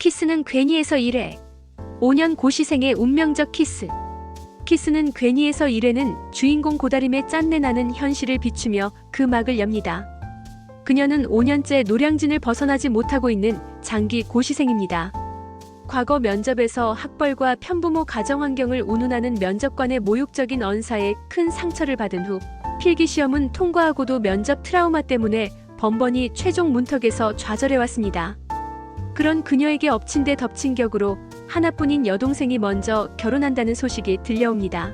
키스는 괜히에서 1회. 5년 고시생의 운명적 키스. 키스는 괜히에서 1회는 주인공 고다림의 짠내나는 현실을 비추며 그 막을 엽니다. 그녀는 5년째 노량진을 벗어나지 못하고 있는 장기 고시생입니다. 과거 면접에서 학벌과 편부모 가정환경을 운운하는 면접관의 모욕적인 언사에 큰 상처를 받은 후 필기시험은 통과하고도 면접 트라우마 때문에 번번이 최종 문턱에서 좌절해왔습니다. 그런 그녀에게 엎친 데 덮친 격으로 하나뿐인 여동생이 먼저 결혼한다는 소식이 들려옵니다.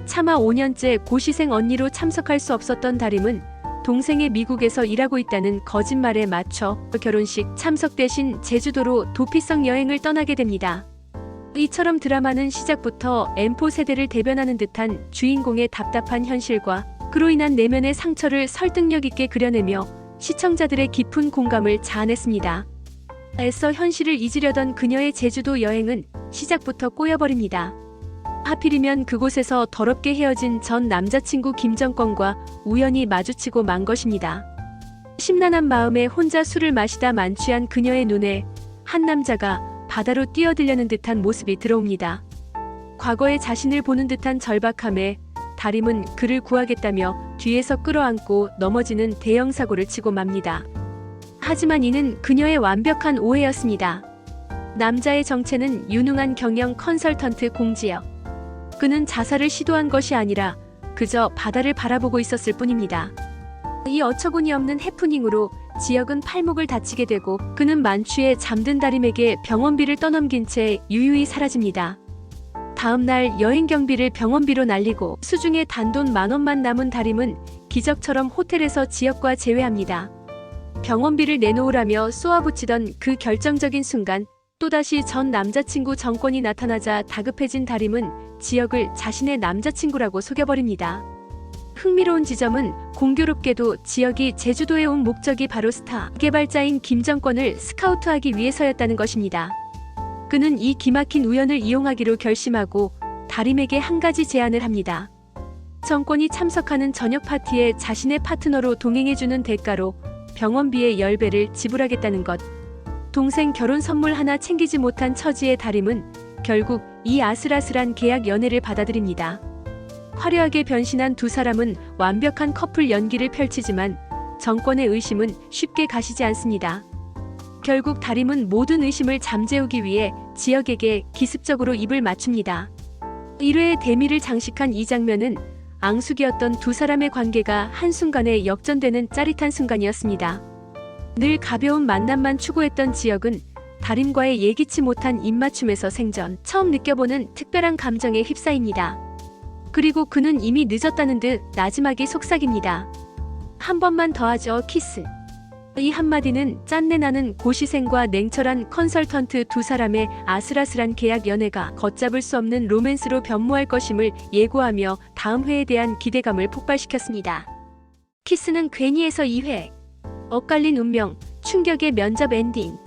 차마 5년째 고시생 언니로 참석할 수 없었던 다림은 동생의 미국에서 일하고 있다는 거짓말에 맞춰 결혼식 참석 대신 제주도로 도피성 여행을 떠나게 됩니다. 이처럼 드라마는 시작부터 M4 세대를 대변하는 듯한 주인공의 답답한 현실과 그로 인한 내면의 상처를 설득력 있게 그려내며 시청자들의 깊은 공감을 자아냈습니다. 애써 현실을 잊으려던 그녀의 제주도 여행은 시작부터 꼬여버립니다. 하필이면 그곳에서 더럽게 헤어진 전 남자친구 김정권과 우연히 마주치고 만 것입니다. 심란한 마음에 혼자 술을 마시다 만취한 그녀의 눈에 한 남자가 바다로 뛰어들려는 듯한 모습이 들어옵니다. 과거의 자신을 보는 듯한 절박함에 다림은 그를 구하겠다며 뒤에서 끌어안고 넘어지는 대형 사고를 치고 맙니다. 하지만 이는 그녀의 완벽한 오해였습니다. 남자의 정체는 유능한 경영 컨설턴트 공지혁. 그는 자살을 시도한 것이 아니라 그저 바다를 바라보고 있었을 뿐입니다. 이 어처구니 없는 해프닝으로 지혁은 팔목을 다치게 되고 그는 만취해 잠든 다림에게 병원비를 떠넘긴 채 유유히 사라집니다. 다음 날 여행 경비를 병원비로 날리고 수중에 단돈 10,000원만 남은 다림은 기적처럼 호텔에서 지혁과 재회합니다. 병원비를 내놓으라며 쏘아붙이던 그 결정적인 순간 또다시 전 남자친구 정권이 나타나자 다급해진 다림은 지혁을 자신의 남자친구라고 속여버립니다. 흥미로운 지점은 공교롭게도 지혁이 제주도에 온 목적이 바로 스타 개발자인 김정권을 스카우트하기 위해서였다는 것입니다. 그는 이 기막힌 우연을 이용하기로 결심하고 다림에게 한 가지 제안을 합니다. 정권이 참석하는 저녁 파티에 자신의 파트너로 동행해주는 대가로 병원비의 10배를 지불하겠다는 것. 동생 결혼 선물 하나 챙기지 못한 처지의 다림은 결국 이 아슬아슬한 계약 연애를 받아들입니다. 화려하게 변신한 두 사람은 완벽한 커플 연기를 펼치지만 정권의 의심은 쉽게 가시지 않습니다. 결국 다림은 모든 의심을 잠재우기 위해 지혁에게 기습적으로 입을 맞춥니다. 1회의 대미를 장식한 이 장면은 앙숙이었던 두 사람의 관계가 한순간에 역전되는 짜릿한 순간이었습니다. 늘 가벼운 만남만 추구했던 지혁은 다림과의 예기치 못한 입맞춤에서 생전 처음 느껴보는 특별한 감정에 휩싸입니다. 그리고 그는 이미 늦었다는 듯 나지막이 속삭입니다. 한 번만 더 하죠, 키스. 이 한마디는 짠내나는 고시생과 냉철한 컨설턴트 두 사람의 아슬아슬한 계약 연애가 걷잡을 수 없는 로맨스로 변모할 것임을 예고하며 다음 회에 대한 기대감을 폭발시켰습니다. 키스는 괜히에서 2회. 엇갈린 운명, 충격의 면접 엔딩.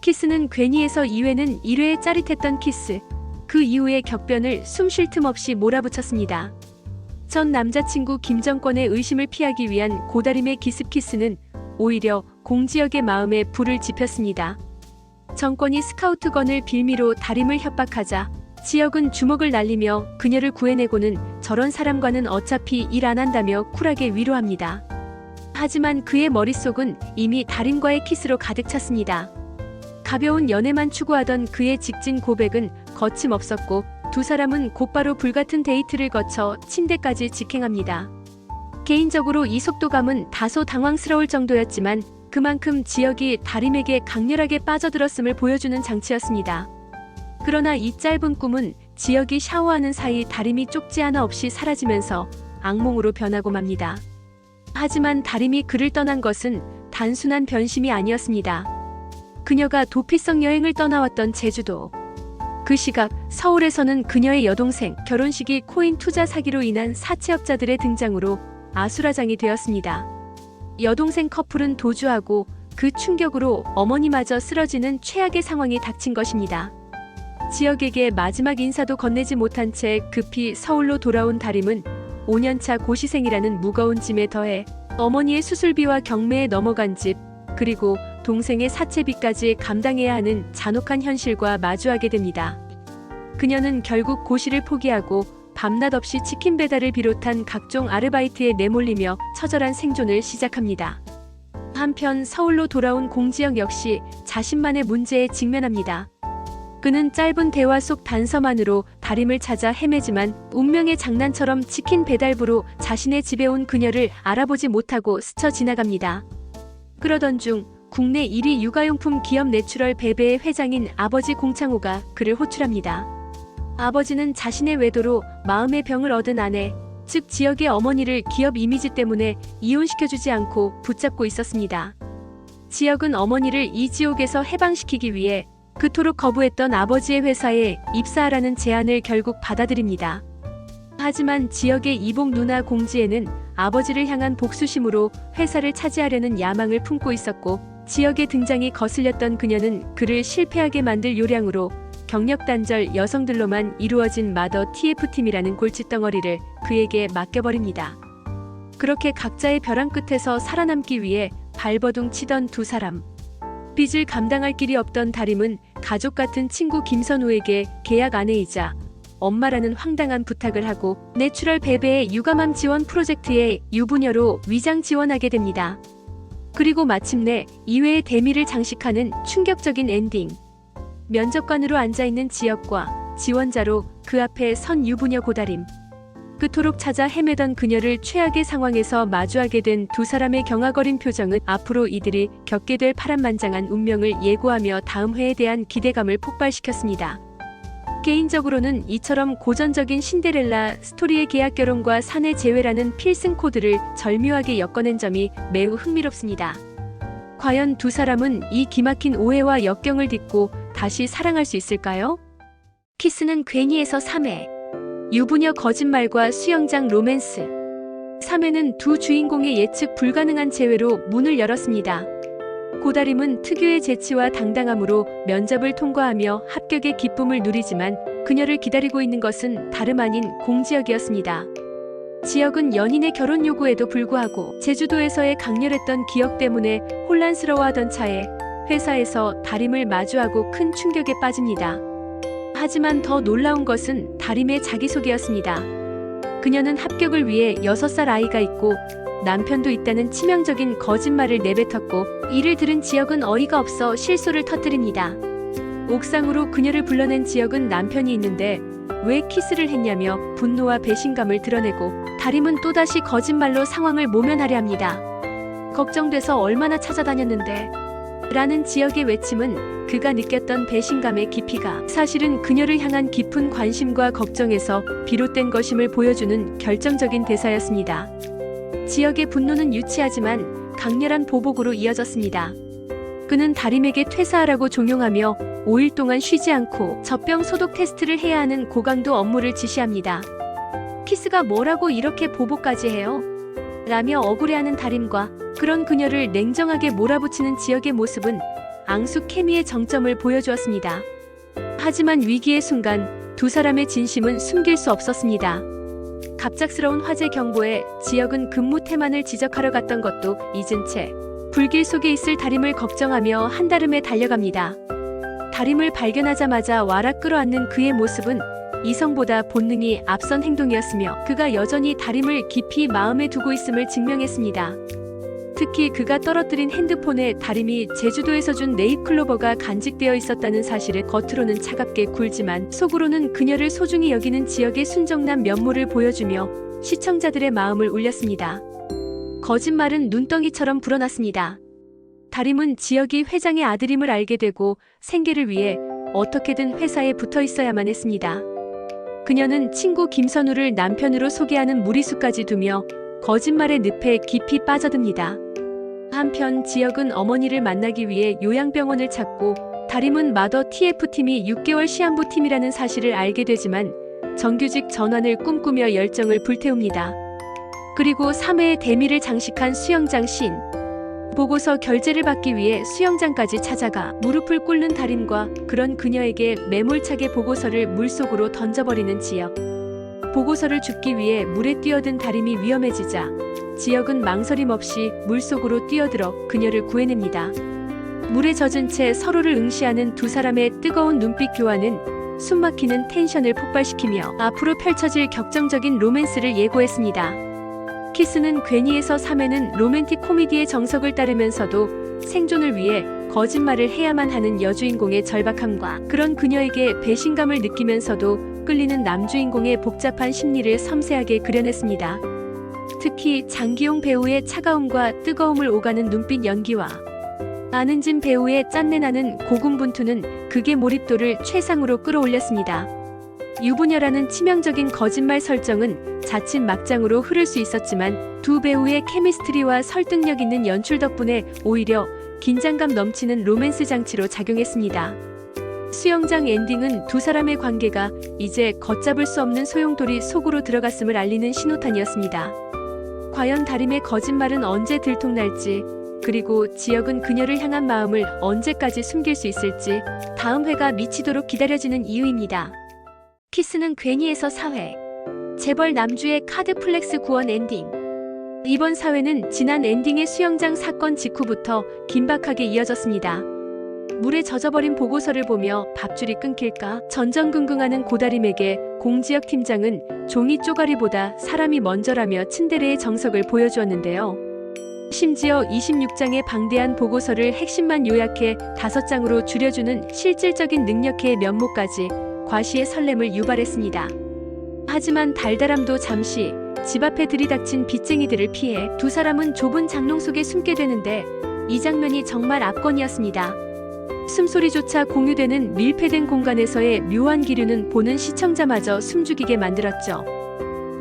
키스는 괜히에서 2회는 1회의 짜릿했던 키스. 그 이후의 격변을 숨 쉴 틈 없이 몰아붙였습니다. 전 남자친구 김정권의 의심을 피하기 위한 고다림의 기습 키스는 오히려 공지혁의 마음에 불을 지폈습니다. 정권이 스카우트건을 빌미로 다림을 협박하자 지혁은 주먹을 날리며 그녀를 구해내고는 저런 사람과는 어차피 일 안 한다며 쿨하게 위로합니다. 하지만 그의 머릿속은 이미 다림과의 키스로 가득 찼습니다. 가벼운 연애만 추구하던 그의 직진 고백은 거침없었고 두 사람은 곧바로 불같은 데이트를 거쳐 침대까지 직행합니다. 개인적으로 이 속도감은 다소 당황스러울 정도였지만 그만큼 지혁이 다림에게 강렬하게 빠져들었음을 보여주는 장치였습니다. 그러나 이 짧은 꿈은 지혁이 샤워하는 사이 다림이 쪽지 하나 없이 사라지면서 악몽으로 변하고 맙니다. 하지만 다림이 그를 떠난 것은 단순한 변심이 아니었습니다. 그녀가 도피성 여행을 떠나왔던 제주도. 그 시각 서울에서는 그녀의 여동생 결혼식이 코인 투자 사기로 인한 사채업자들의 등장으로 아수라장이 되었습니다. 여동생 커플은 도주하고 그 충격으로 어머니마저 쓰러지는 최악의 상황이 닥친 것입니다. 지혁에게 마지막 인사도 건네지 못한 채 급히 서울로 돌아온 다림은 5년차 고시생이라는 무거운 짐에 더해 어머니의 수술비와 경매에 넘어간 집, 그리고 동생의 사채비까지 감당해야 하는 잔혹한 현실과 마주하게 됩니다. 그녀는 결국 고시를 포기하고 밤낮 없이 치킨 배달을 비롯한 각종 아르바이트에 내몰리며 처절한 생존을 시작합니다. 한편 서울로 돌아온 공지영 역시 자신만의 문제에 직면합니다. 그는 짧은 대화 속 단서만으로 다림을 찾아 헤매지만 운명의 장난처럼 치킨 배달부로 자신의 집에 온 그녀를 알아보지 못하고 스쳐 지나갑니다. 그러던 중 국내 1위 육아용품 기업 내추럴 베베의 회장인 아버지 공창호가 그를 호출합니다. 아버지는 자신의 외도로 마음의 병을 얻은 아내, 즉 지역의 어머니를 기업 이미지 때문에 이혼시켜주지 않고 붙잡고 있었습니다. 지역은 어머니를 이 지옥에서 해방시키기 위해 그토록 거부했던 아버지의 회사에 입사하라는 제안을 결국 받아들입니다. 하지만 지역의 이복 누나 공지에는 아버지를 향한 복수심으로 회사를 차지하려는 야망을 품고 있었고, 지역의 등장이 거슬렸던 그녀는 그를 실패하게 만들 요량으로 경력 단절 여성들로만 이루어진 마더 TF팀이라는 골칫덩어리를 그에게 맡겨버립니다. 그렇게 각자의 벼랑 끝에서 살아남기 위해 발버둥 치던 두 사람. 빚을 감당할 길이 없던 다림은 가족 같은 친구 김선우에게 계약 아내이자 엄마라는 황당한 부탁을 하고 내추럴 베베의 육아맘 지원 프로젝트에 유부녀로 위장 지원하게 됩니다. 그리고 마침내 이외의 대미를 장식하는 충격적인 엔딩. 면접관으로 앉아있는 지역과 지원자로 그 앞에 선 유부녀 고다림. 그토록 찾아 헤매던 그녀를 최악의 상황에서 마주하게 된 두 사람의 경악어린 표정은 앞으로 이들이 겪게 될 파란만장한 운명을 예고하며 다음 회에 대한 기대감을 폭발시켰습니다. 개인적으로는 이처럼 고전적인 신데렐라 스토리의 계약 결혼과 사내 재회라는 필승 코드를 절묘하게 엮어낸 점이 매우 흥미롭습니다. 과연 두 사람은 이 기막힌 오해와 역경을 딛고 다시 사랑할 수 있을까요? 키스는 괜히에서 3회. 유부녀 거짓말과 수영장 로맨스. 3회는 두 주인공의 예측 불가능한 재회로 문을 열었습니다. 고다림은 특유의 재치와 당당함으로 면접을 통과하며 합격의 기쁨을 누리지만 그녀를 기다리고 있는 것은 다름 아닌 공지역이었습니다. 지역은 연인의 결혼 요구에도 불구하고 제주도에서의 강렬했던 기억 때문에 혼란스러워하던 차에 회사에서 다림을 마주하고 큰 충격에 빠집니다. 하지만 더 놀라운 것은 다림의 자기소개였습니다. 그녀는 합격을 위해 6살 아이가 있고 남편도 있다는 치명적인 거짓말을 내뱉었고, 이를 들은 지역은 어이가 없어 실소를 터뜨립니다. 옥상으로 그녀를 불러낸 지역은 남편이 있는데 왜 키스를 했냐며 분노와 배신감을 드러내고, 다림은 또다시 거짓말로 상황을 모면하려 합니다. 걱정돼서 얼마나 찾아다녔는데 라는 지역의 외침은 그가 느꼈던 배신감의 깊이가 사실은 그녀를 향한 깊은 관심과 걱정에서 비롯된 것임을 보여주는 결정적인 대사였습니다. 지역의 분노는 유치하지만 강렬한 보복으로 이어졌습니다. 그는 다림에게 퇴사하라고 종용하며 5일 동안 쉬지 않고 젖병 소독 테스트를 해야 하는 고강도 업무를 지시합니다. 키스가 뭐라고 이렇게 보복까지 해요? 라며 억울해하는 다림과 그런 그녀를 냉정하게 몰아붙이는 지역의 모습은 앙숙 케미의 정점을 보여주었습니다. 하지만 위기의 순간 두 사람의 진심은 숨길 수 없었습니다. 갑작스러운 화재 경보에 지역은 근무 태만을 지적하러 갔던 것도 잊은 채 불길 속에 있을 다림을 걱정하며 한달음에 달려갑니다. 다림을 발견하자마자 와락 끌어안는 그의 모습은 이성보다 본능이 앞선 행동이었으며 그가 여전히 다림을 깊이 마음에 두고 있음을 증명했습니다. 특히 그가 떨어뜨린 핸드폰에 다림이 제주도에서 준 네잎클로버가 간직되어 있었다는 사실을 겉으로는 차갑게 굴지만 속으로는 그녀를 소중히 여기는 지역의 순정남 면모를 보여주며 시청자들의 마음을 울렸습니다. 거짓말은 눈덩이처럼 불어났습니다. 다림은 지역이 회장의 아들임을 알게 되고 생계를 위해 어떻게든 회사에 붙어 있어야만 했습니다. 그녀는 친구 김선우를 남편으로 소개하는 무리수까지 두며 거짓말의 늪에 깊이 빠져듭니다. 한편 지역은 어머니를 만나기 위해 요양병원을 찾고, 다림은 마더 TF팀이 6개월 시한부 팀이라는 사실을 알게 되지만 정규직 전환을 꿈꾸며 열정을 불태웁니다. 그리고 3회의 대미를 장식한 수영장 씬. 보고서 결제를 받기 위해 수영장까지 찾아가 무릎을 꿇는 다림과 그런 그녀에게 매몰차게 보고서를 물속으로 던져버리는 지역. 보고서를 줍기 위해 물에 뛰어든 다림이 위험해지자 지역은 망설임 없이 물속으로 뛰어들어 그녀를 구해냅니다. 물에 젖은 채 서로를 응시하는 두 사람의 뜨거운 눈빛 교환은 숨막히는 텐션을 폭발시키며 앞으로 펼쳐질 격정적인 로맨스를 예고했습니다. 키스는 괜히에서 3회는 로맨틱 코미디의 정석을 따르면서도 생존을 위해 거짓말을 해야만 하는 여주인공의 절박함과 그런 그녀에게 배신감을 느끼면서도 끌리는 남주인공의 복잡한 심리를 섬세하게 그려냈습니다. 특히 장기용 배우의 차가움과 뜨거움을 오가는 눈빛 연기와 안은진 배우의 짠내나는 고군분투는 극의 몰입도를 최상으로 끌어올렸습니다. 유부녀라는 치명적인 거짓말 설정은 자칫 막장으로 흐를 수 있었지만 두 배우의 케미스트리와 설득력 있는 연출 덕분에 오히려 긴장감 넘치는 로맨스 장치로 작용했습니다. 수영장 엔딩은 두 사람의 관계가 이제 걷잡을 수 없는 소용돌이 속으로 들어갔음을 알리는 신호탄이었습니다. 과연 다림의 거짓말은 언제 들통날지, 그리고 지혁은 그녀를 향한 마음을 언제까지 숨길 수 있을지 다음 회가 미치도록 기다려지는 이유입니다. 키스는 괜히에서 4회. 재벌 남주의 카드 플렉스 구원 엔딩. 이번 4회는 지난 엔딩의 수영장 사건 직후부터 긴박하게 이어졌습니다. 물에 젖어버린 보고서를 보며 밥줄이 끊길까 전전긍긍하는 고다림에게 공지혁 팀장은 종이 쪼가리보다 사람이 먼저라며 츤데레의 정석을 보여주었는데요. 심지어 26장의 방대한 보고서를 핵심만 요약해 5장으로 줄여주는 실질적인 능력의 면모까지 과시의 설렘을 유발했습니다. 하지만 달달함도 잠시 집 앞에 들이닥친 빚쟁이들을 피해 두 사람은 좁은 장롱 속에 숨게 되는데 이 장면이 정말 압권이었습니다. 숨소리조차 공유되는 밀폐된 공간에서의 묘한 기류는 보는 시청자마저 숨죽이게 만들었죠.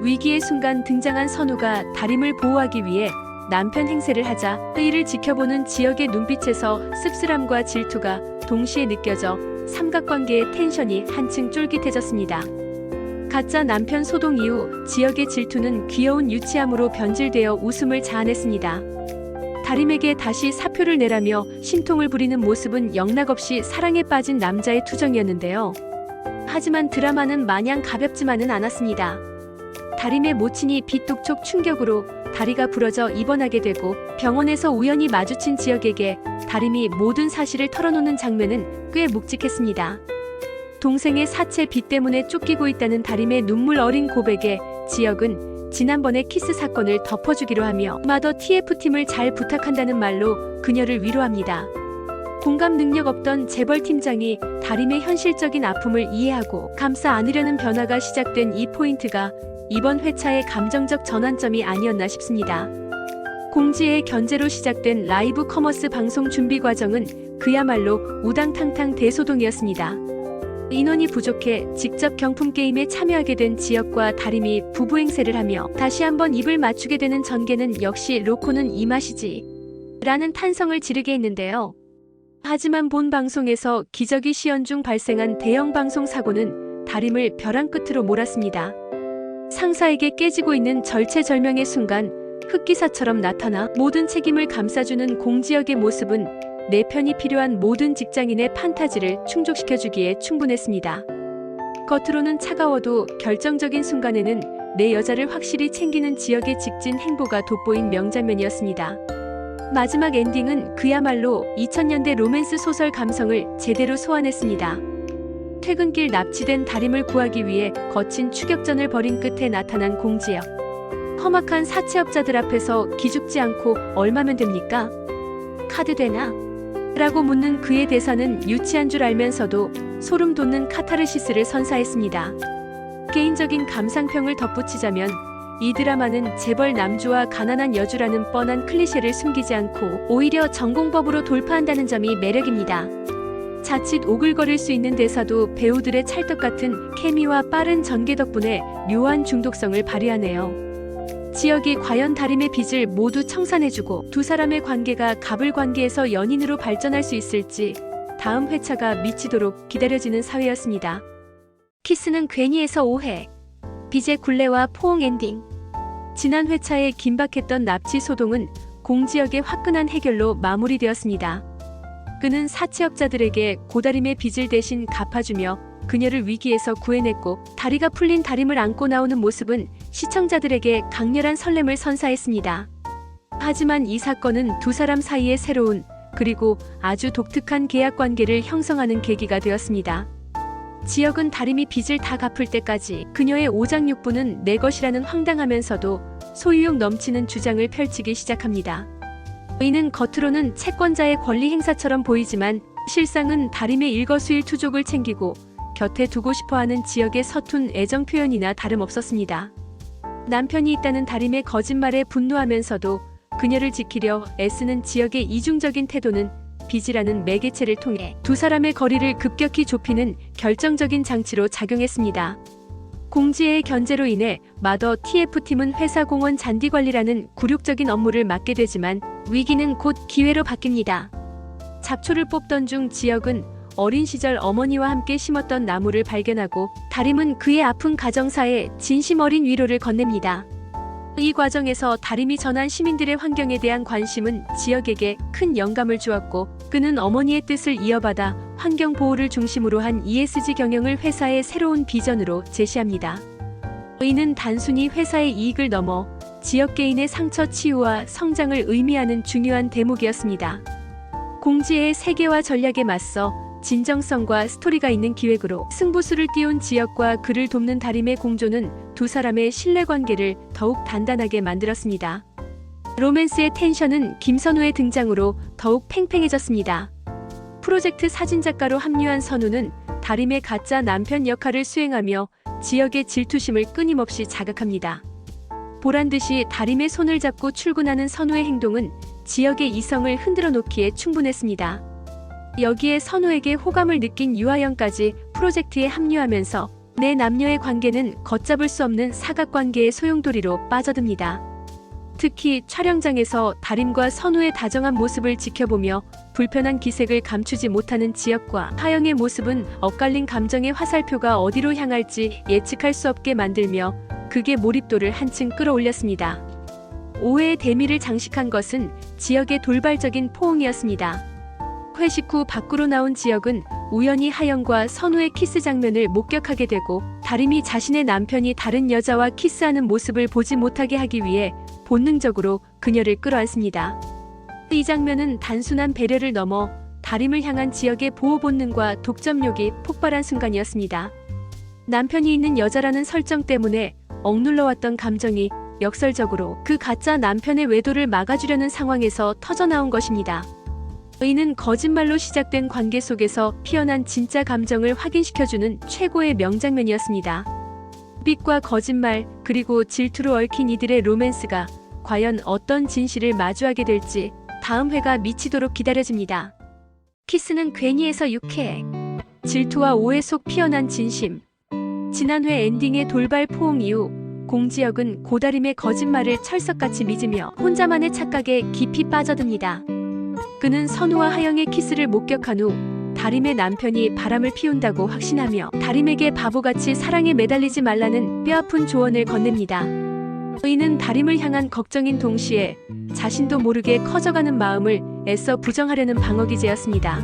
위기의 순간 등장한 선우가 다림을 보호하기 위해 남편 행세를 하자 이를 지켜보는 지혁의 눈빛에서 씁쓸함과 질투가 동시에 느껴져 삼각관계의 텐션이 한층 쫄깃해졌습니다. 가짜 남편 소동 이후 지혁의 질투는 귀여운 유치함으로 변질되어 웃음을 자아냈습니다. 다림에게 다시 사표를 내라며 심통을 부리는 모습은 영락없이 사랑에 빠진 남자의 투정이었는데요. 하지만 드라마는 마냥 가볍지만은 않았습니다. 다림의 모친이 빗독촉 충격으로 다리가 부러져 입원하게 되고 병원에서 우연히 마주친 지혁에게 다림이 모든 사실을 털어놓는 장면은 꽤 묵직했습니다. 동생의 사채 빚 때문에 쫓기고 있다는 다림의 눈물 어린 고백에 지혁은 지난번의 키스 사건을 덮어주기로 하며 마더 TF팀을 잘 부탁한다는 말로 그녀를 위로합니다. 공감 능력 없던 재벌 팀장이 다림의 현실적인 아픔을 이해하고 감싸 안으려는 변화가 시작된 이 포인트가 이번 회차의 감정적 전환점이 아니었나 싶습니다. 공지의 견제로 시작된 라이브 커머스 방송 준비 과정은 그야말로 우당탕탕 대소동이었습니다. 인원이 부족해 직접 경품 게임에 참여하게 된 지혁과 다림이 부부 행세를 하며 다시 한번 입을 맞추게 되는 전개는 역시 로코는 이 맛이지 라는 탄성을 지르게 했는데요. 하지만 본 방송에서 기적이 시연 중 발생한 대형 방송 사고는 다림을 벼랑 끝으로 몰았습니다. 상사에게 깨지고 있는 절체절명의 순간 흑기사처럼 나타나 모든 책임을 감싸주는 공지혁의 모습은 내 편이 필요한 모든 직장인의 판타지를 충족시켜주기에 충분했습니다. 겉으로는 차가워도 결정적인 순간에는 내 여자를 확실히 챙기는 지역의 직진 행보가 돋보인 명장면이었습니다. 마지막 엔딩은 그야말로 2000년대 로맨스 소설 감성을 제대로 소환했습니다. 퇴근길 납치된 다림을 구하기 위해 거친 추격전을 벌인 끝에 나타난 공지혁. 험악한 사채업자들 앞에서 기죽지 않고 얼마면 됩니까? 카드 되나? 라고 묻는 그의 대사는 유치한 줄 알면서도 소름 돋는 카타르시스를 선사했습니다. 개인적인 감상평을 덧붙이자면 이 드라마는 재벌 남주와 가난한 여주라는 뻔한 클리셰를 숨기지 않고 오히려 전공법으로 돌파한다는 점이 매력입니다. 자칫 오글거릴 수 있는 대사도 배우들의 찰떡같은 케미와 빠른 전개 덕분에 묘한 중독성을 발휘하네요. 지혁이 과연 다림의 빚을 모두 청산해주고 두 사람의 관계가 갑을 관계에서 연인으로 발전할 수 있을지 다음 회차가 미치도록 기다려지는 사회였습니다. 키스는 괜히에서 5회. 빚의 굴레와 포옹 엔딩. 지난 회차에 긴박했던 납치 소동은 공지혁의 화끈한 해결로 마무리되었습니다. 그는 사채업자들에게 고다림의 빚을 대신 갚아주며 그녀를 위기에서 구해냈고 다리가 풀린 다림을 안고 나오는 모습은 시청자들에게 강렬한 설렘을 선사했습니다. 하지만 이 사건은 두 사람 사이의 새로운 그리고 아주 독특한 계약 관계를 형성하는 계기가 되었습니다. 지역은 다림이 빚을 다 갚을 때까지 그녀의 오장육부는 내 것이라는 황당하면서도 소유욕 넘치는 주장을 펼치기 시작합니다. 이는 겉으로는 채권자의 권리 행사처럼 보이지만 실상은 다림의 일거수일투족을 챙기고 곁에 두고 싶어하는 지역의 서툰 애정 표현이나 다름없었습니다. 남편이 있다는 다림의 거짓말에 분노하면서도 그녀를 지키려 애쓰는 지역의 이중적인 태도는 빚이라는 매개체를 통해 두 사람의 거리를 급격히 좁히는 결정적인 장치로 작용했습니다. 공지혜의 견제로 인해 마더 TF팀은 회사 공원 잔디 관리라는 굴욕적인 업무를 맡게 되지만 위기는 곧 기회로 바뀝니다. 잡초를 뽑던 중 지역은 어린 시절 어머니와 함께 심었던 나무를 발견하고 다림은 그의 아픈 가정사에 진심 어린 위로를 건넵니다. 이 과정에서 다림이 전한 시민들의 환경에 대한 관심은 지역에게 큰 영감을 주었고 그는 어머니의 뜻을 이어받아 환경 보호를 중심으로 한 ESG 경영을 회사의 새로운 비전으로 제시합니다. 이는 단순히 회사의 이익을 넘어 지역 개인의 상처 치유와 성장을 의미하는 중요한 대목이었습니다. 공지의 세계화 전략에 맞서 진정성과 스토리가 있는 기획으로 승부수를 띄운 지역과 그를 돕는 다림의 공조는 두 사람의 신뢰관계를 더욱 단단하게 만들었습니다. 로맨스의 텐션은 김선우의 등장으로 더욱 팽팽해졌습니다. 프로젝트 사진작가로 합류한 선우는 다림의 가짜 남편 역할을 수행하며 지역의 질투심을 끊임없이 자극합니다. 보란듯이 다림의 손을 잡고 출근하는 선우의 행동은 지역의 이성을 흔들어 놓기에 충분했습니다. 여기에 선우에게 호감을 느낀 유아영까지 프로젝트에 합류하면서 내 남녀의 관계는 걷잡을 수 없는 사각관계의 소용돌이로 빠져듭니다. 특히 촬영장에서 다림과 선우의 다정한 모습을 지켜보며 불편한 기색을 감추지 못하는 지역과 하영의 모습은 엇갈린 감정의 화살표가 어디로 향할지 예측할 수 없게 만들며 극의 몰입도를 한층 끌어올렸습니다. 오해의 대미를 장식한 것은 지역의 돌발적인 포옹이었습니다. 회식 후 밖으로 나온 지역은 우연히 하영과 선우의 키스 장면을 목격하게 되고 다림이 자신의 남편이 다른 여자와 키스하는 모습을 보지 못하게 하기 위해 본능적으로 그녀를 끌어안습니다. 이 장면은 단순한 배려를 넘어 다림을 향한 지역의 보호 본능과 독점욕이 폭발한 순간이었습니다. 남편이 있는 여자라는 설정 때문에 억눌러왔던 감정이 역설적으로 그 가짜 남편의 외도를 막아주려는 상황에서 터져나온 것입니다. 이는 거짓말로 시작된 관계 속에서 피어난 진짜 감정을 확인시켜주는 최고의 명장면이었습니다. 빛과 거짓말 그리고 질투로 얽힌 이들의 로맨스가 과연 어떤 진실을 마주하게 될지 다음 회가 미치도록 기다려집니다. 키스는 괜히에서 유쾌해. 질투와 오해 속 피어난 진심. 지난 회 엔딩의 돌발 포옹 이후 공지혁은 고다림의 거짓말을 철석같이 믿으며 혼자만의 착각에 깊이 빠져듭니다. 그는 선우와 하영의 키스를 목격한 후 다림의 남편이 바람을 피운다고 확신하며 다림에게 바보같이 사랑에 매달리지 말라는 뼈아픈 조언을 건넵니다. 이는 다림을 향한 걱정인 동시에 자신도 모르게 커져가는 마음을 애써 부정하려는 방어기제였습니다.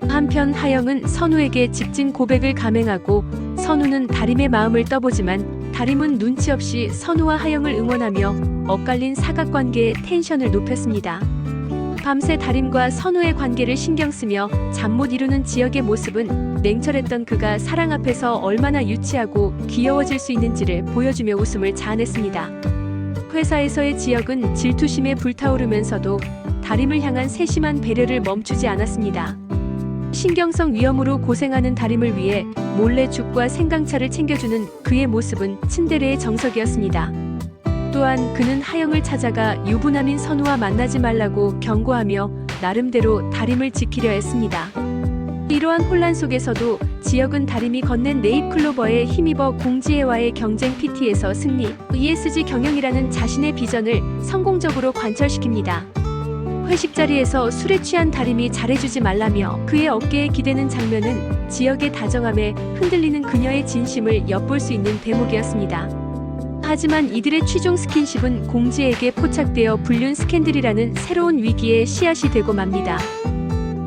한편 하영은 선우에게 직진 고백을 감행하고 선우는 다림의 마음을 떠보지만 다림은 눈치 없이 선우와 하영을 응원하며 엇갈린 사각관계의 텐션을 높였습니다. 밤새 다림과 선우의 관계를 신경쓰며 잠 못 이루는 지역의 모습은 냉철했던 그가 사랑 앞에서 얼마나 유치하고 귀여워질 수 있는지를 보여주며 웃음을 자아냈습니다. 회사에서의 지역은 질투심에 불타오르면서도 다림을 향한 세심한 배려를 멈추지 않았습니다. 신경성 위염으로 고생하는 다림을 위해 몰래 죽과 생강차를 챙겨주는 그의 모습은 츤데레의 정석이었습니다. 또한 그는 하영을 찾아가 유부남인 선우와 만나지 말라고 경고하며 나름대로 다림을 지키려 했습니다. 이러한 혼란 속에서도 지역은 다림이 건넨 네잎클로버에 힘입어 공지혜와의 경쟁 PT에서 승리, ESG 경영이라는 자신의 비전을 성공적으로 관철시킵니다. 회식 자리에서 술에 취한 다림이 잘해주지 말라며 그의 어깨에 기대는 장면은 지역의 다정함에 흔들리는 그녀의 진심을 엿볼 수 있는 대목이었습니다. 하지만 이들의 취중 스킨십은 공지에게 포착되어 불륜 스캔들이라는 새로운 위기의 씨앗이 되고 맙니다.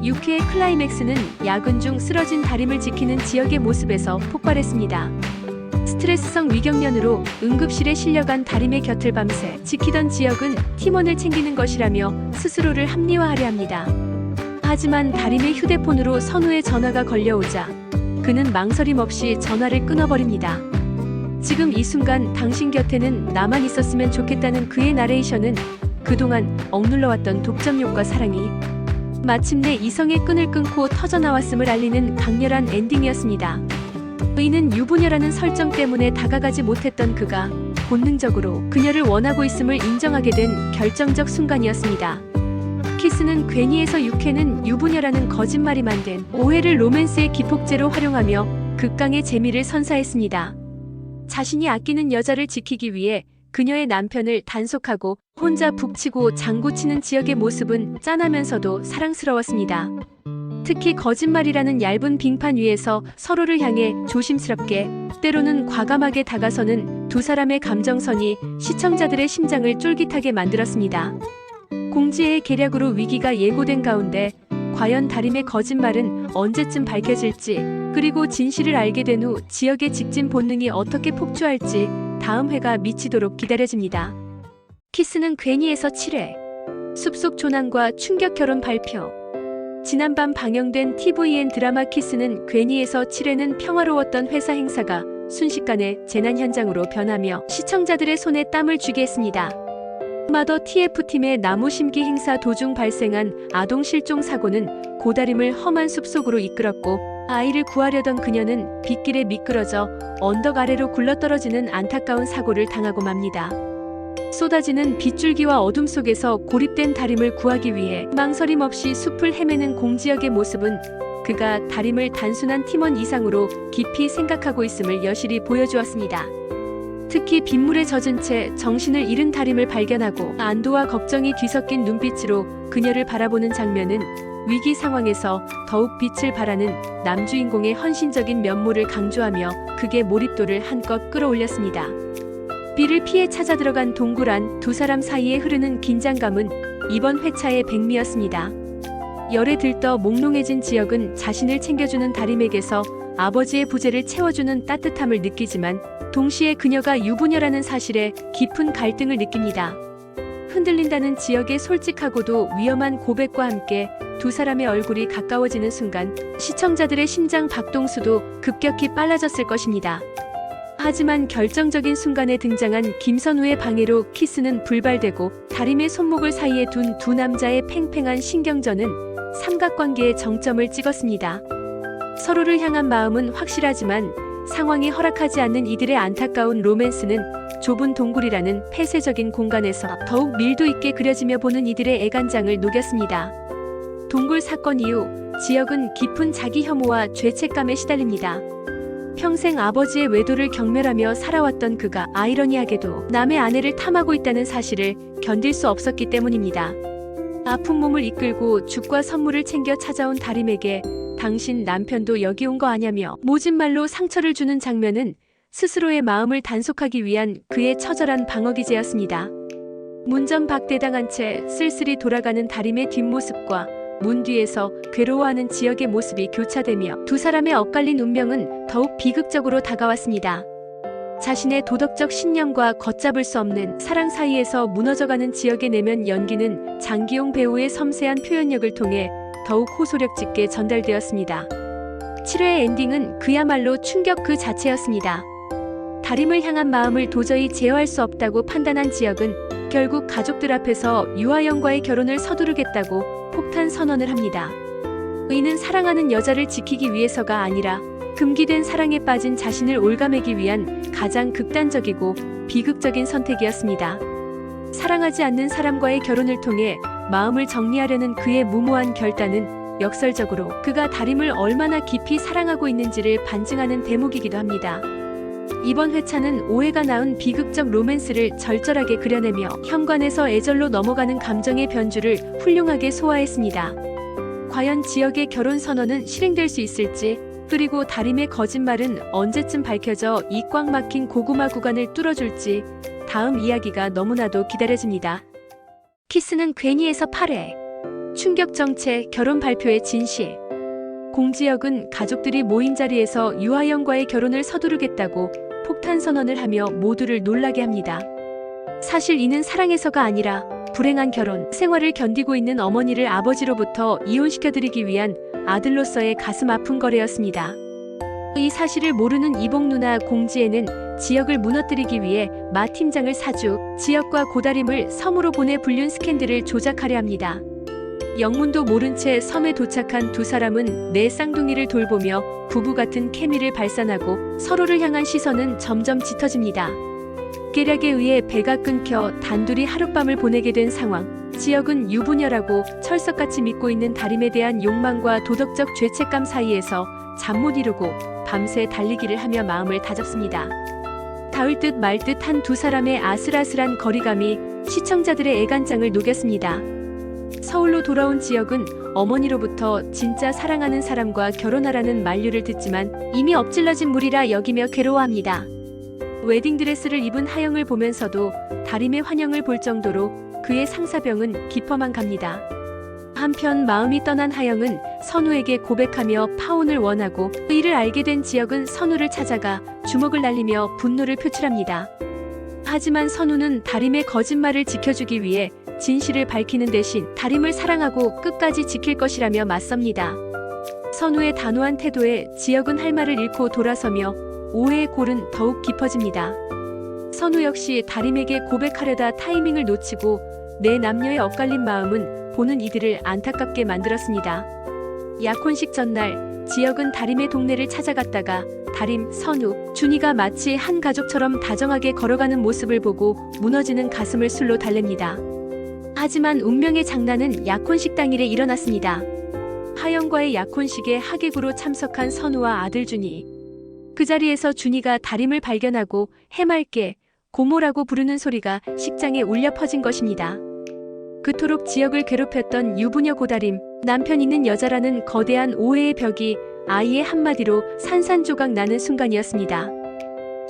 6회의 클라이맥스는 야근 중 쓰러진 다림을 지키는 지역의 모습에서 폭발했습니다. 스트레스성 위경련으로 응급실에 실려간 다림의 곁을 밤새 지키던 지역은 팀원을 챙기는 것이라며 스스로를 합리화하려 합니다. 하지만 다림의 휴대폰으로 선우의 전화가 걸려오자 그는 망설임 없이 전화를 끊어버립니다. 지금 이 순간 당신 곁에는 나만 있었으면 좋겠다는 그의 나레이션은 그동안 억눌러왔던 독점욕과 사랑이 마침내 이성의 끈을 끊고 터져나왔음을 알리는 강렬한 엔딩이었습니다. 이는 유부녀라는 설정 때문에 다가가지 못했던 그가 본능적으로 그녀를 원하고 있음을 인정하게 된 결정적 순간이었습니다. 키스는 괜히에서 육회는 유부녀라는 거짓말이 만든 오해를 로맨스의 기폭제로 활용하며 극강의 재미를 선사했습니다. 자신이 아끼는 여자를 지키기 위해 그녀의 남편을 단속하고 혼자 북치고 장구치는 지역의 모습은 짠하면서도 사랑스러웠습니다. 특히 거짓말이라는 얇은 빙판 위에서 서로를 향해 조심스럽게 때로는 과감하게 다가서는 두 사람의 감정선이 시청자들의 심장을 쫄깃하게 만들었습니다. 공지의 계략으로 위기가 예고된 가운데 과연 다림의 거짓말은 언제쯤 밝혀질지, 그리고 진실을 알게 된 후 지역의 직진 본능이 어떻게 폭주할지 다음 회가 미치도록 기다려집니다. 키스는 괜히에서 7회 숲속 조난과 충격 결혼 발표. 지난밤 방영된 TVN 드라마 키스는 괜히에서 7회는 평화로웠던 회사 행사가 순식간에 재난 현장으로 변하며 시청자들의 손에 땀을 쥐게 했습니다. 마더 TF팀의 나무 심기 행사 도중 발생한 아동 실종 사고는 고다림을 험한 숲속으로 이끌었고, 아이를 구하려던 그녀는 빗길에 미끄러져 언덕 아래로 굴러떨어지는 안타까운 사고를 당하고 맙니다. 쏟아지는 빗줄기와 어둠 속에서 고립된 다림을 구하기 위해 망설임 없이 숲을 헤매는 공지혁의 모습은 그가 다림을 단순한 팀원 이상으로 깊이 생각하고 있음을 여실히 보여주었습니다. 특히 빗물에 젖은 채 정신을 잃은 다림을 발견하고 안도와 걱정이 뒤섞인 눈빛으로 그녀를 바라보는 장면은 위기 상황에서 더욱 빛을 발하는 남주인공의 헌신적인 면모를 강조하며 극의 몰입도를 한껏 끌어올렸습니다. 비를 피해 찾아 들어간 동굴 안 두 사람 사이에 흐르는 긴장감은 이번 회차의 백미였습니다. 열에 들떠 몽롱해진 지역은 자신을 챙겨주는 다림에게서 아버지의 부재를 채워주는 따뜻함을 느끼지만 동시에 그녀가 유부녀라는 사실에 깊은 갈등을 느낍니다. 흔들린다는 지역의 솔직하고도 위험한 고백과 함께 두 사람의 얼굴이 가까워지는 순간 시청자들의 심장 박동수도 급격히 빨라졌을 것입니다. 하지만 결정적인 순간에 등장한 김선우의 방해로 키스는 불발되고 다림의 손목을 사이에 둔 두 남자의 팽팽한 신경전은 삼각관계의 정점을 찍었습니다. 서로를 향한 마음은 확실하지만 상황이 허락하지 않는 이들의 안타까운 로맨스는 좁은 동굴이라는 폐쇄적인 공간에서 더욱 밀도 있게 그려지며 보는 이들의 애간장을 녹였습니다. 동굴 사건 이후 지역은 깊은 자기 혐오와 죄책감에 시달립니다. 평생 아버지의 외도를 경멸하며 살아왔던 그가 아이러니하게도 남의 아내를 탐하고 있다는 사실을 견딜 수 없었기 때문입니다. 아픈 몸을 이끌고 죽과 선물을 챙겨 찾아온 다림에게 당신 남편도 여기 온 거 아냐며 모진 말로 상처를 주는 장면은 스스로의 마음을 단속하기 위한 그의 처절한 방어기제였습니다. 문전박대당한 채 쓸쓸히 돌아가는 다림의 뒷모습과 문 뒤에서 괴로워하는 지역의 모습이 교차되며 두 사람의 엇갈린 운명은 더욱 비극적으로 다가왔습니다. 자신의 도덕적 신념과 걷잡을 수 없는 사랑 사이에서 무너져가는 지역의 내면 연기는 장기용 배우의 섬세한 표현력을 통해 더욱 호소력 짙게 전달되었습니다. 7회의 엔딩은 그야말로 충격 그 자체였습니다. 다림을 향한 마음을 도저히 제어할 수 없다고 판단한 지역은 결국 가족들 앞에서 유아영과의 결혼을 서두르겠다고 폭탄 선언을 합니다. 이는 사랑하는 여자를 지키기 위해서가 아니라 금기된 사랑에 빠진 자신을 올가매기 위한 가장 극단적이고 비극적인 선택이었습니다. 사랑하지 않는 사람과의 결혼을 통해 마음을 정리하려는 그의 무모한 결단은 역설적으로 그가 다림을 얼마나 깊이 사랑하고 있는지를 반증하는 대목이기도 합니다. 이번 회차는 오해가 낳은 비극적 로맨스를 절절하게 그려내며 현관에서 애절로 넘어가는 감정의 변주를 훌륭하게 소화했습니다. 과연 지역의 결혼 선언은 실행될 수 있을지, 그리고 다림의 거짓말은 언제쯤 밝혀져 이 꽉 막힌 고구마 구간을 뚫어줄지 다음 이야기가 너무나도 기다려집니다. 키스는 괜히에서 8회 충격 정체 결혼 발표의 진실. 공지혁은 가족들이 모인 자리에서 유아영과의 결혼을 서두르겠다고 폭탄 선언을 하며 모두를 놀라게 합니다. 사실 이는 사랑에서가 아니라 불행한 결혼 생활을 견디고 있는 어머니를 아버지로부터 이혼시켜드리기 위한 아들로서의 가슴 아픈 거래였습니다. 이 사실을 모르는 이복 누나 공지에는 지역을 무너뜨리기 위해 마 팀장을 사주, 지역과 고다림을 섬으로 보내 불륜 스캔들을 조작하려 합니다. 영문도 모른 채 섬에 도착한 두 사람은 내 쌍둥이를 돌보며 부부 같은 케미를 발산하고 서로를 향한 시선은 점점 짙어집니다. 계략에 의해 배가 끊겨 단둘이 하룻밤을 보내게 된 상황. 지역은 유부녀라고 철석같이 믿고 있는 다림에 대한 욕망과 도덕적 죄책감 사이에서 잠 못 이루고 밤새 달리기를 하며 마음을 다잡습니다. 닿을 듯 말 듯한 두 사람의 아슬아슬한 거리감이 시청자들의 애간장을 녹였습니다. 서울로 돌아온 지역은 어머니로부터 진짜 사랑하는 사람과 결혼하라는 만류를 듣지만 이미 엎질러진 물이라 여기며 괴로워합니다. 웨딩드레스를 입은 하영을 보면서도 다림의 환영을 볼 정도로 그의 상사병은 깊어만 갑니다. 한편 마음이 떠난 하영은 선우에게 고백하며 파혼을 원하고 이를 알게 된 지역은 선우를 찾아가 주먹을 날리며 분노를 표출합니다. 하지만 선우는 다림의 거짓말을 지켜주기 위해 진실을 밝히는 대신 다림을 사랑하고 끝까지 지킬 것이라며 맞섭니다. 선우의 단호한 태도에 지역은 할 말을 잃고 돌아서며 오해의 골은 더욱 깊어집니다. 선우 역시 다림에게 고백하려다 타이밍을 놓치고 내 남녀의 엇갈린 마음은 보는 이들을 안타깝게 만들었습니다. 약혼식 전날 지역은 다림의 동네를 찾아갔다가 다림, 선우, 준이가 마치 한 가족처럼 다정하게 걸어가는 모습을 보고 무너지는 가슴을 술로 달랩니다. 하지만 운명의 장난은 약혼식 당일에 일어났습니다. 하영과의 약혼식에 하객으로 참석한 선우와 아들 준이. 그 자리에서 준이가 다림을 발견하고 해맑게 고모라고 부르는 소리가 식장에 울려 퍼진 것입니다. 그토록 지역을 괴롭혔던 유부녀 고다림, 남편 있는 여자라는 거대한 오해의 벽이 아이의 한마디로 산산조각 나는 순간이었습니다.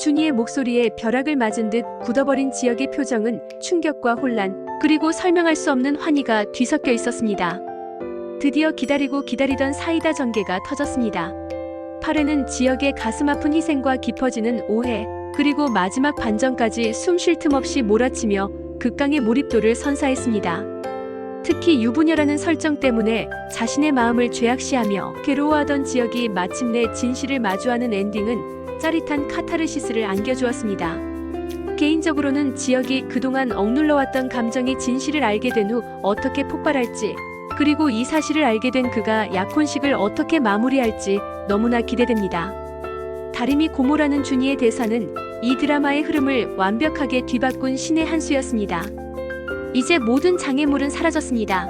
준이의 목소리에 벼락을 맞은 듯 굳어버린 지역의 표정은 충격과 혼란, 그리고 설명할 수 없는 환희가 뒤섞여 있었습니다. 드디어 기다리고 기다리던 사이다 전개가 터졌습니다. 8회는 지역의 가슴 아픈 희생과 깊어지는 오해, 그리고 마지막 반전까지 숨 쉴 틈 없이 몰아치며 극강의 몰입도를 선사했습니다. 특히 유부녀라는 설정 때문에 자신의 마음을 죄악시하며 괴로워하던 지역이 마침내 진실을 마주하는 엔딩은 짜릿한 카타르시스를 안겨주었습니다. 개인적으로는 지역이 그동안 억눌러왔던 감정이 진실을 알게 된 후 어떻게 폭발할지, 그리고 이 사실을 알게 된 그가 약혼식을 어떻게 마무리할지 너무나 기대됩니다. 다림이 고모라는 준이의 대사는 이 드라마의 흐름을 완벽하게 뒤바꾼 신의 한 수였습니다. 이제 모든 장애물은 사라졌습니다.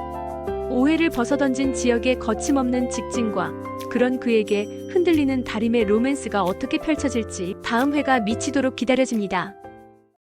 오해를 벗어던진 지역의 거침없는 직진과 그런 그에게 흔들리는 다림의 로맨스가 어떻게 펼쳐질지 다음 회가 미치도록 기다려집니다.